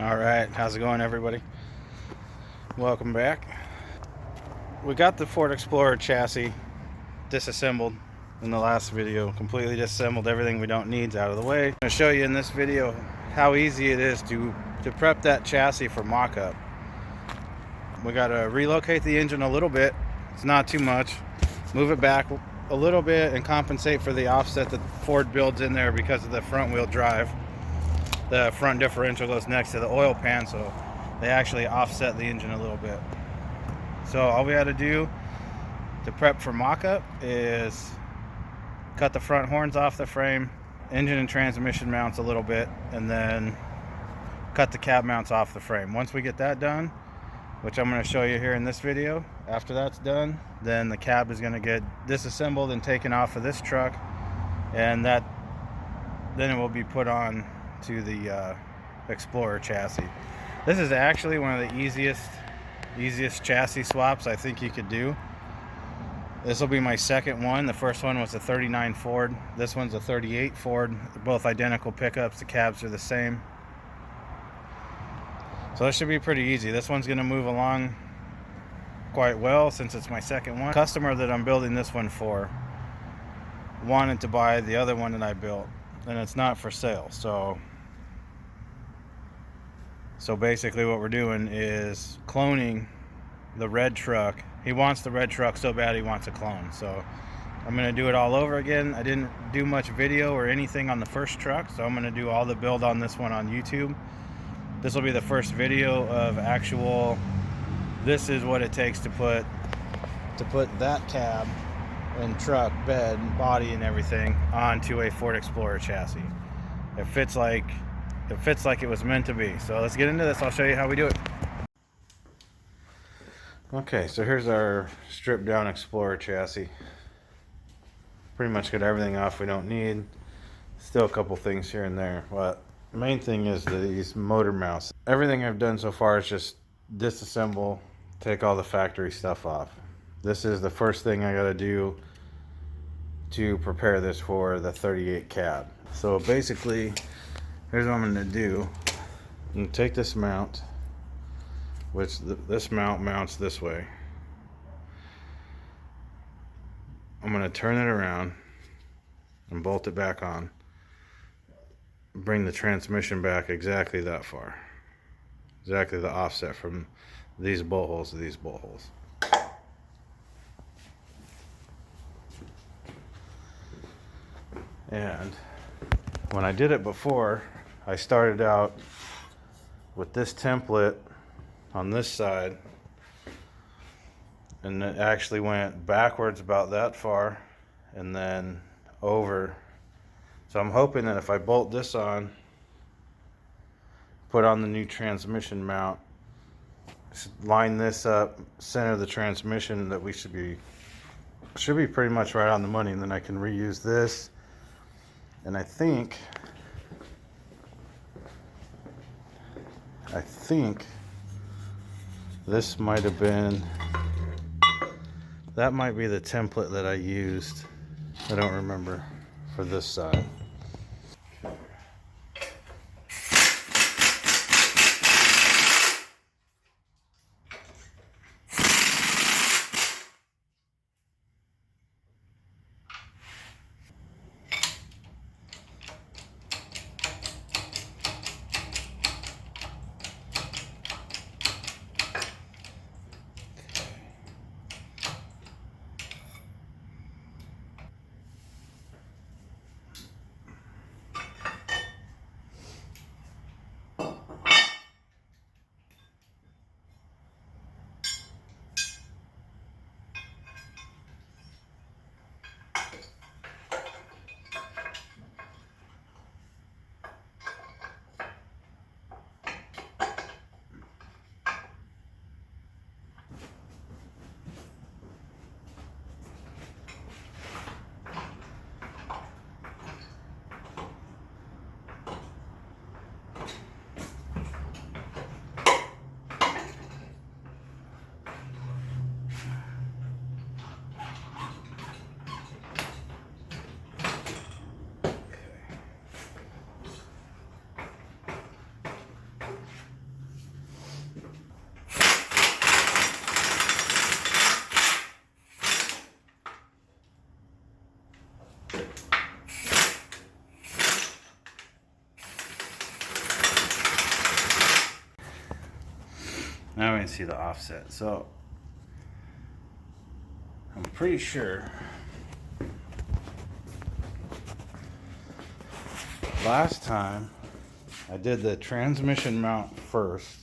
All right, how's it going, everybody? Welcome back. We got the Ford Explorer chassis disassembled in the last video. Completely disassembled, everything we don't need out of the way. I'm going to show you in this video how easy it is to prep that chassis for mock-up. We got to relocate the engine a little bit. It's not too much. Move it back a little bit and compensate for the offset that Ford builds in there because of the front wheel drive. The front differential goes next to the oil pan, so they actually offset the engine a little bit. So all we had to do to prep for mock-up is cut the front horns off the frame, engine and transmission mounts a little bit, and then cut the cab mounts off the frame. Once we get that done, which I'm going to show you here in this video, after that's done, then the cab is going to get disassembled and taken off of this truck, and then it will be put on to the Explorer chassis. This is actually one of the easiest chassis swaps I think you could do. This will be my second one. The first one was a 39 Ford. This one's a 38 Ford. They're both identical pickups. The cabs are the same. So this should be pretty easy. This one's going to move along quite well since it's my second one. The customer that I'm building this one for wanted to buy the other one that I built, and it's not for sale. So basically what we're doing is cloning the red truck. He wants the red truck so bad he wants a clone. So I'm going to do it all over again. I didn't do much video or anything on the first truck, so I'm going to do all the build on this one on YouTube. This will be the first video of actual, this is what it takes to put that cab and truck, bed, and body and everything onto a Ford Explorer chassis. It fits like it was meant to be. So let's get into this. I'll show you how we do it. Okay, so here's our stripped down Explorer chassis. Pretty much got everything off we don't need. Still a couple things here and there, but the main thing is these motor mounts. Everything I've done so far is just disassemble, take all the factory stuff off. This is the first thing I gotta do to prepare this for the 38 cab. So basically, here's what I'm gonna do. I'm gonna take this mount, which this mount mounts this way. I'm gonna turn it around and bolt it back on. Bring the transmission back exactly that far. Exactly the offset from these bolt holes to these bolt holes. And when I did it before, I started out with this template on this side, and it actually went backwards about that far and then over. So I'm hoping that if I bolt this on, put on the new transmission mount, line this up, center the transmission, that we should be pretty much right on the money, and then I can reuse this. And I think this might have been, that might be the template that I used. I don't remember for this side. Now we can see the offset. So I'm pretty sure last time I did the transmission mount first.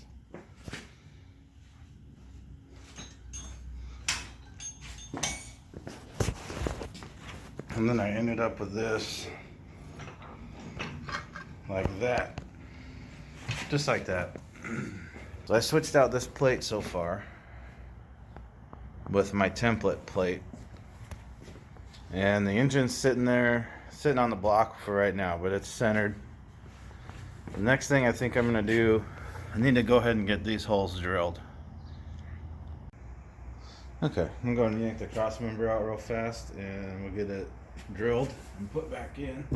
And then I ended up with this like that. Just like that. So I switched out this plate so far with my template plate. And the engine's sitting there, sitting on the block for right now, but it's centered. The next thing I think I'm gonna do, I need to go ahead and get these holes drilled. Okay, I'm going to yank the cross member out real fast and we'll get it drilled and put back in.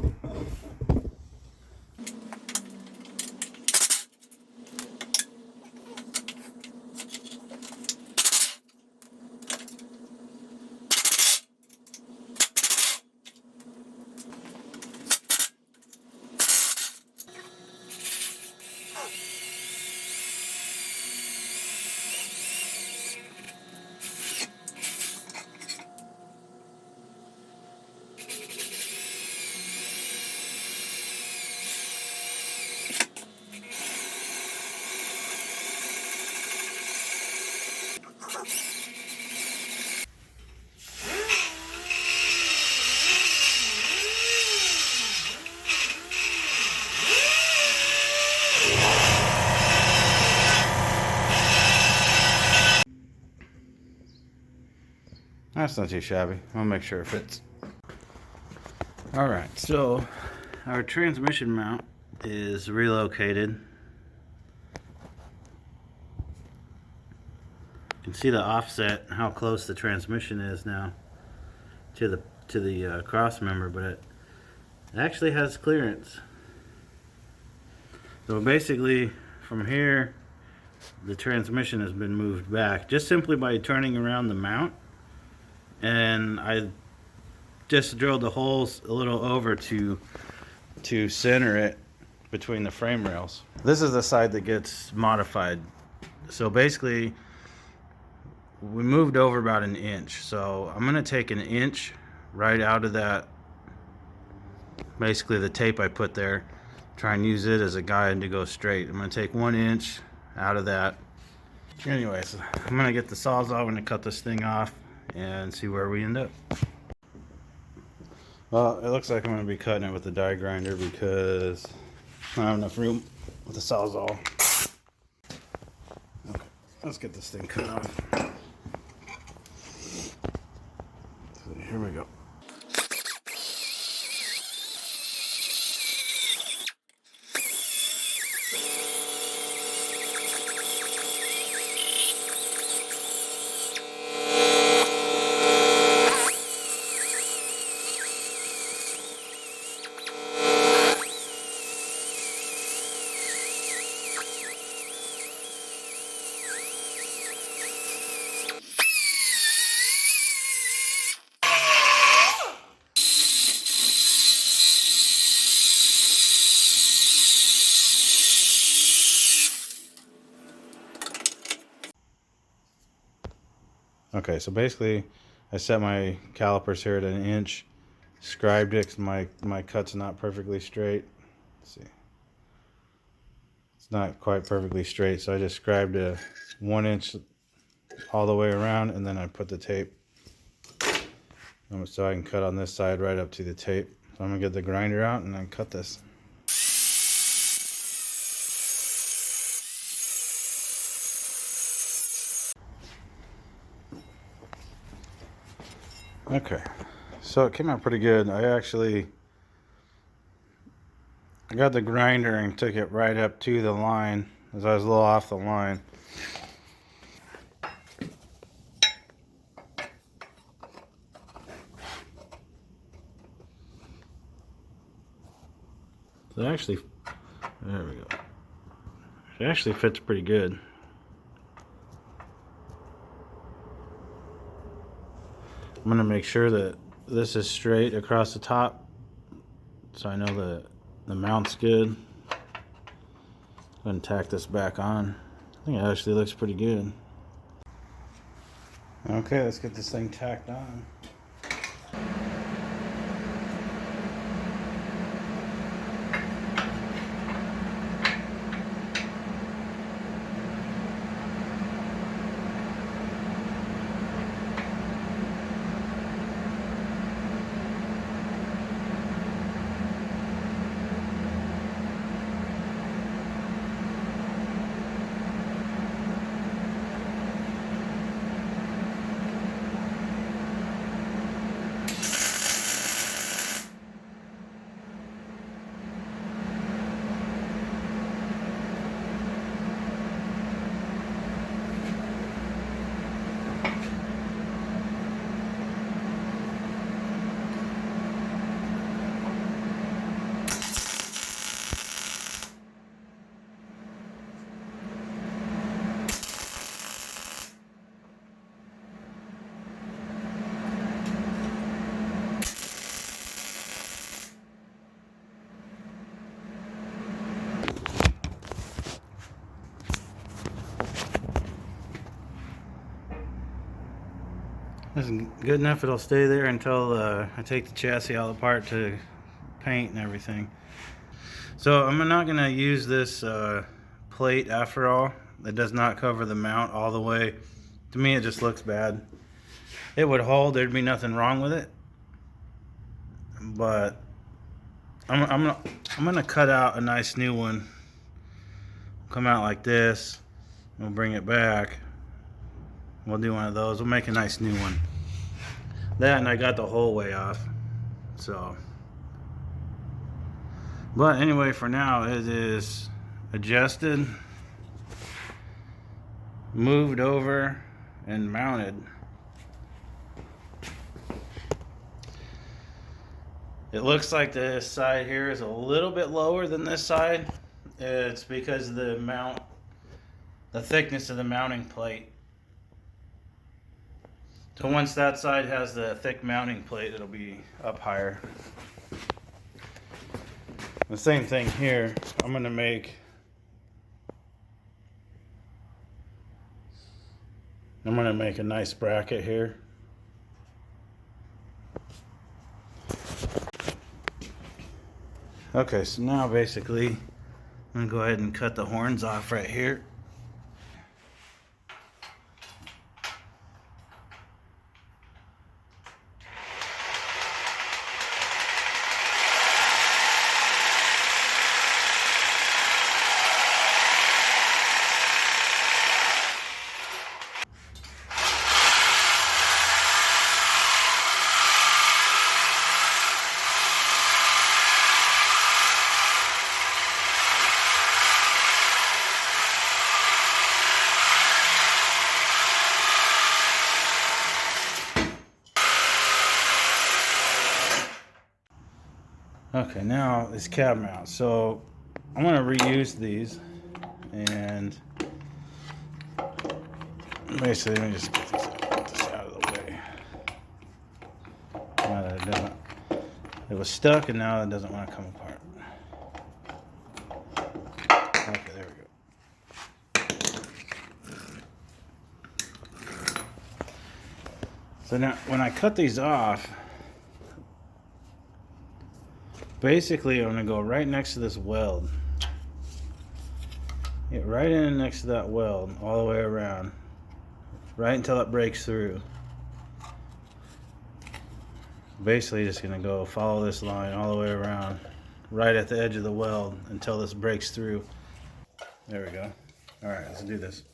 That's not too shabby. I'll make sure it fits. Alright, so our transmission mount is relocated. You can see the offset, how close the transmission is now to the cross member, but it actually has clearance. So basically, from here, the transmission has been moved back just simply by turning around the mount. And I just drilled the holes a little over to center it between the frame rails. This is the side that gets modified. So basically, we moved over about an inch. So I'm gonna take an inch right out of that, basically the tape I put there, try and use it as a guide to go straight. I'm gonna take 1 inch out of that. Anyways, I'm gonna get the Sawzall, I'm gonna cut this thing off and see where we end up. Well, it looks like I'm going to be cutting it with the die grinder because I don't have enough room with the Sawzall. Okay, let's get this thing cut off. So here we go. Okay, so basically I set my calipers here at 1 inch, scribed it 'cause my cut's not perfectly straight. Let's see. It's not quite perfectly straight, so I just scribed a 1 inch all the way around, and then I put the tape so I can cut on this side right up to the tape. So I'm gonna get the grinder out and then cut this. Okay, so it came out pretty good. I got the grinder and took it right up to the line as I was a little off the line. So it actually, there we go. It actually fits pretty good. I'm going to make sure that this is straight across the top so I know that the mount's good. I'm going to tack this back on. I think it actually looks pretty good. Okay, let's get this thing tacked on. This is good enough. It'll stay there until I take the chassis all apart to paint and everything. So I'm not going to use this plate after all. It does not cover the mount all the way. To me, it just looks bad. It would hold. There'd be nothing wrong with it. But I'm gonna cut out a nice new one. Come out like this. We'll bring it back. We'll do one of those. We'll make a nice new one. That, and I got the whole way off. So, but anyway, for now it is adjusted, moved over, and mounted. It looks like this side here is a little bit lower than this side. It's because of the thickness of the mounting plate. So once that side has the thick mounting plate, it'll be up higher. The same thing here. I'm gonna make a nice bracket here. Okay, so now basically I'm gonna go ahead and cut the horns off right here. Okay, now this cab mount. So I'm going to reuse these, and basically let me just get this out of the way. Now that it was stuck, and now it doesn't want to come apart. Okay, there we go. So now when I cut these off, basically, I'm going to go right next to this weld. Get right in next to that weld, all the way around. Right until it breaks through. Basically, just going to go follow this line all the way around. Right at the edge of the weld until this breaks through. There we go. Alright, let's do this.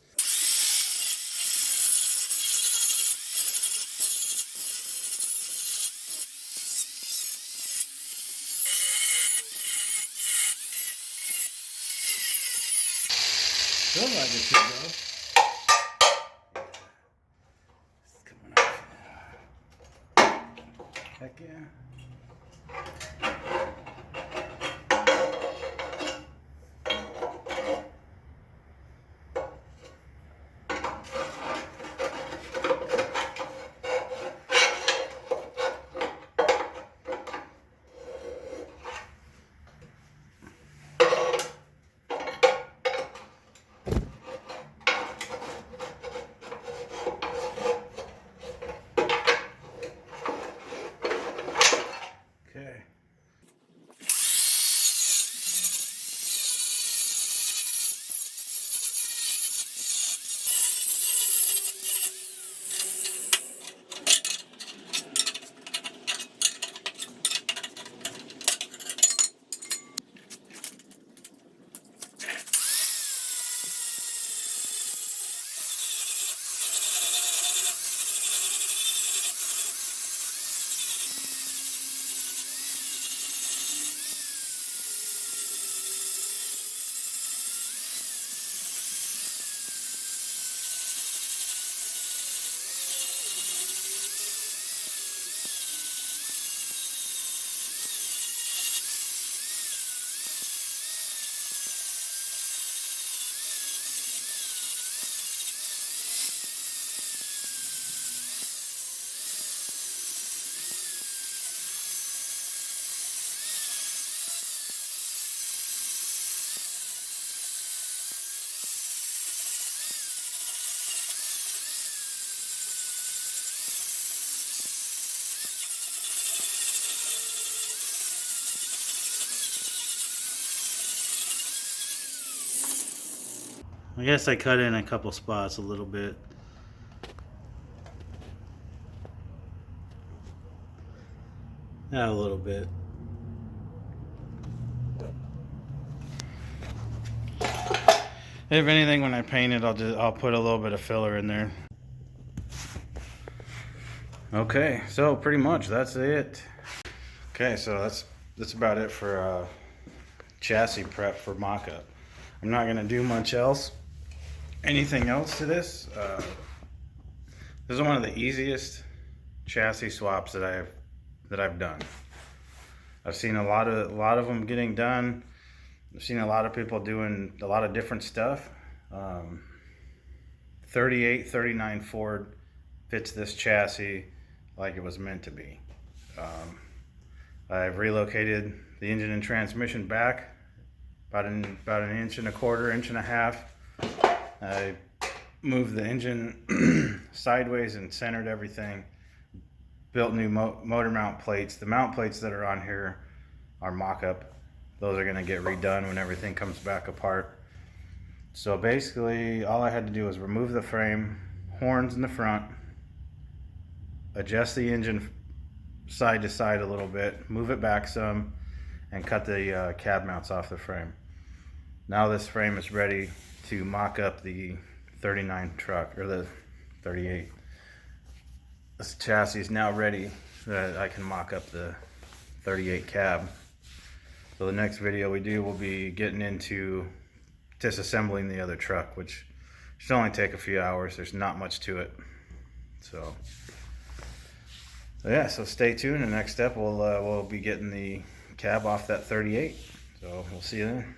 Feels like it should go. It's coming out. Heck yeah. I guess I cut in a couple spots a little bit. Yeah, a little bit. If anything, when I paint it, I'll put a little bit of filler in there. Okay, so pretty much that's it. Okay, so that's about it for chassis prep for mock-up. I'm not gonna do much else. Anything else to this? This is one of the easiest chassis swaps that I've done. I've seen a lot of them getting done. I've seen a lot of people doing a lot of different stuff. 38, 39 Ford fits this chassis like it was meant to be. I've relocated the engine and transmission back about an inch and a quarter, inch and a half. I moved the engine sideways and centered everything. Built new motor mount plates. The mount plates that are on here are mock-up. Those are going to get redone when everything comes back apart. So basically all I had to do was remove the frame, horns in the front, adjust the engine side to side a little bit, move it back some, and cut the cab mounts off the frame. Now this frame is ready to mock up the 39 truck, or the 38. This chassis is now ready that I can mock up the 38 cab. So the next video we do will be getting into disassembling the other truck, which should only take a few hours. There's not much to it. So yeah, so stay tuned. The next step we'll be getting the cab off that 38. So we'll see you then.